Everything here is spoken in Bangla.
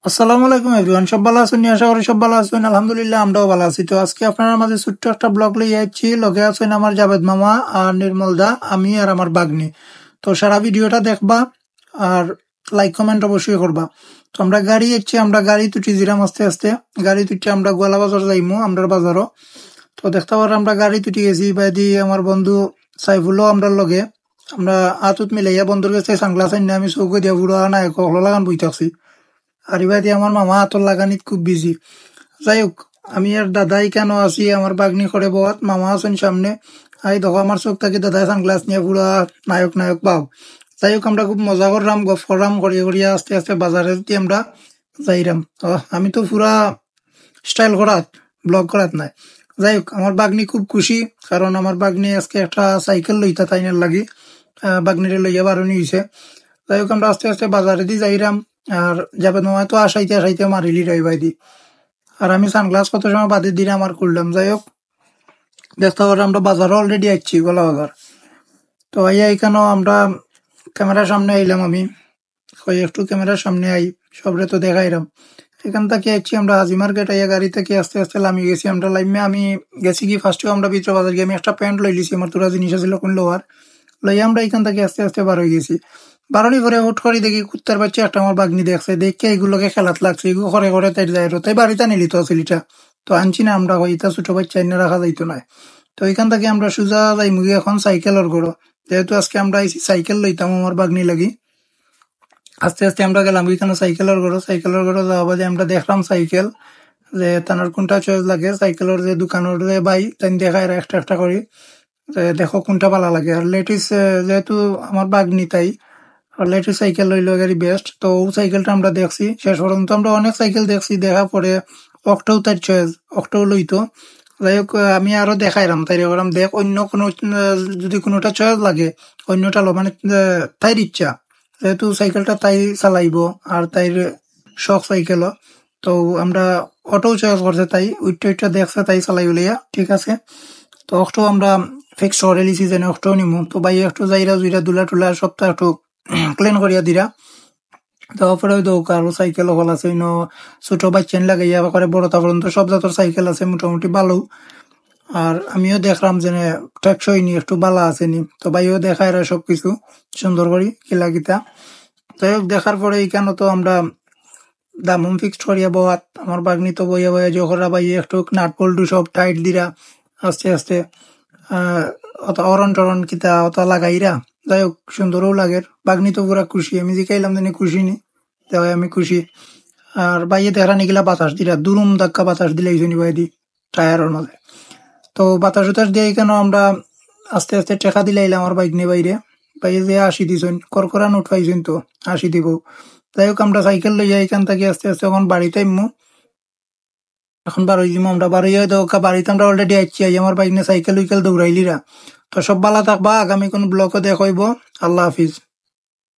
আসসালামু আলাইকুম এভরিওয়ান, সব ভালো আছেন? আশা করি সব ভালো আছেন। আলহামদুলিল্লাহ আমরাও ভালো আছি। তো আজকে আপনার মাঝে ছোট্ট একটা ব্লগ লইয়ে যাচ্ছি। লগে আছেন আমার জাভেদ মামা আর নির্মল দা, আমি আর আমার বাগনি। তো সারা ভিডিওটা দেখবা আর লাইক কমেন্ট অবশ্যই করবা। তো আমরা গাড়ি যাচ্ছি, আমরা গাড়ি তুটি জিরাম আস্তে আস্তে। গাড়ি তুটি আমরা গোয়ালা বাজার যাইমু, আমরা বাজারও। তো দেখতে পারো আমরা গাড়ি তুটি গেছি বাইদি, আমার বন্ধু সাইফুলও আমরা লগে। আমরা আতুত মিলাইয়া বন্ধুর কাছে সানগ্লাস আনি আমি চৌকে দিয়া বুড়া নাই হলো লাগান বই থাকছি। আর এবার আমার মামা হাতর লাগানিত খুব বিজি। যাই হোক, আমি আর দাদাই কেন আছি, আমার বাগনি করে বত মামা আছেন সামনে। আই দেখো আমার চোখ থাকি দাদা সানগ্লাস নিয়ে পুরা নায়ক নায়ক পাও। যাই হোক, আমরা খুব মজা করলাম, গপ করলাম, করিয়া করিয়া আস্তে আস্তে বাজারে দিয়ে আমরা যাইরাম। আমি তো পুরা স্টাইল করাত, ব্লগ করাত নাই। যাই হোক, আমার বাগনি খুব খুশি, কারণ আমার বাগনি আজকে একটা সাইকেল লইতা তাইনের লাগি। বাগনিরে লইয়া বারণি হয়েছে। যাই হোক, আমরা আস্তে আস্তে বাজারে দিয়ে যাইরাম। আর যাবে নয় তো আসাইতে আসাইতে মারিলি রাইবাই দি। আর আমি সানগ্লাস কত সময় বাদে দিলে আমার করলাম। যাই হোক, দেখতে পারে আমরা বাজারে অলরেডি আসছি, গোলা বাজার। তো আইয়া এখানেও আমরা ক্যামেরার সামনে আইলাম। আমি কই একটু ক্যামেরার সামনে আই, সবরে তো দেখাইলাম। এখান থেকে আসছি আমরা হাজি মার্কেট, আইয়া গাড়ি থেকে আস্তে আস্তে লামি গেছি আমরা লাইমে। আমি গেছি কি ফার্স্টে আমরা ভিতরে বাজার গিয়ে আমি একটা প্যান্ট লই লিছি, আমার তোরা জিনিস আছিল কোন লোয়ার লইয়া আমরা এখান থেকে আস্তে আস্তে বার হয়ে গেছি। বারণি করে হুট করে দেখি কুত্তার বাচ্চা একটা আমার বাগনি দেখছে, দেখে এগুলোকে খেলাত লাগছে, এগুলো করে করে তাই যায় তাই বাড়িতে নিলি তো ছেলেটা। তো আনছি না আমরা, হইতা ছোট বাচ্চা এনে রাখা যাইতো না। তো এখান থেকে আমরা সোজা যাই মুগি এখন সাইকেলের গড়ো। যেহেতু আজকে আমরা আইছি সাইকেল লইতাম আমার বাগনি লাগি। আস্তে আস্তে আমরা গেলাম এখানে সাইকেলের গড়ো। সাইকেলের গড়ো যাওয়া বাদে আমরা দেখলাম সাইকেল, যে তানার কোনটা চয়েস লাগে। সাইকেলের যে দোকানের যে বাই তাই দেখায় একটা একটা করি, যে দেখো কোনটা ভালো লাগে। আর লেটিস যেহেতু আমার বাগনি তাই আর লেটিস সাইকেল লইলো গাড়ি বেস্ট। তো ও সাইকেলটা আমরা দেখছি শেষ পর্যন্ত। আমরা অনেক সাইকেল দেখছি, দেখা পরে অক্টাও তার চয়েস, অক্টাও লইতো। যাই হোক, আমি আরো দেখাইলাম তাই ওরম দেখ অন্য কোনো যদি কোনোটা চয়েস লাগে অন্যটা লো, মানে তাইর ইচ্ছা। যেহেতু সাইকেলটা তাই চালাইবো আর তাইর শখ সাইকেলও। তো আমরা অটো চয়েস করছে, তাই উইটটা উইটটা দেখছে তাই চালাই বলিয়া ঠিক আছে। তো অক্টো আমরা ফিক্স করে লিছি যে অক্টো নিমু। তো ভাই একটু যাইরা জুইরা দুলা টুলা সপ্তাহ একটু ক্লিন করিয়া দিরা। তারপরে ওই দৌকা আরো সাইকেল হল আছে, ছোট বাচ্চান লাগাইয়া করে বড় তা পর্যন্ত সব জাতের সাইকেল আছে মোটামুটি ভালো। আর আমিও দেখলাম যে টেকসই নি, একটু বালা আছে নি। তো ভাইও দেখায় সবকিছু সুন্দর করি কিলাকিতা। যাই হোক, দেখার পরে এখানে তো আমরা দাম ফিক্সড করিয়া বহাত আমার বাগনি তো বইয়া বইয়া জোহরা ভাই একটু নাট পল্টু সব টাইট দিরা আস্তে আস্তে। অত অরণ টরণ কিতা অত লাগাইরা। যাই হোক, সুন্দরও লাগে। বাগনি তো পুরা খুশি, আমি জিকাইলাম জানি খুশি নি, তাই আমি খুশি। আর বাইয়ে দেখা নিগিলা বাতাস দিরা, দুরুম ধাক্কা বাতাস দিলে এইজনি বাই দি টায়ারের মাঝে। তো বাতাস উতাস দিয়ে কেন আমরা আস্তে আস্তে টেকা দিলাইলাম আমার বাইক নিয়ে বাইরে। বাইরে যে 80 দিছেন, করকরা নোট পাইছেন তো 80 দিব। যাই হোক, আমরা সাইকেল লইয়া এখান থেকে আস্তে আস্তে এখন বাড়িতে আইমু। এখন বার হইমু আমরা, বার হইয়া দৌকা বাড়িতে আমরা অলরেডি আইছি। আমার বাইক নিয়ে সাইকেল উইকেল দৌড়াইলিরা। তো সব ভালো থাকবা, আগামী কোন ব্লগে দেখাইবো। আল্লাহ হাফিজ।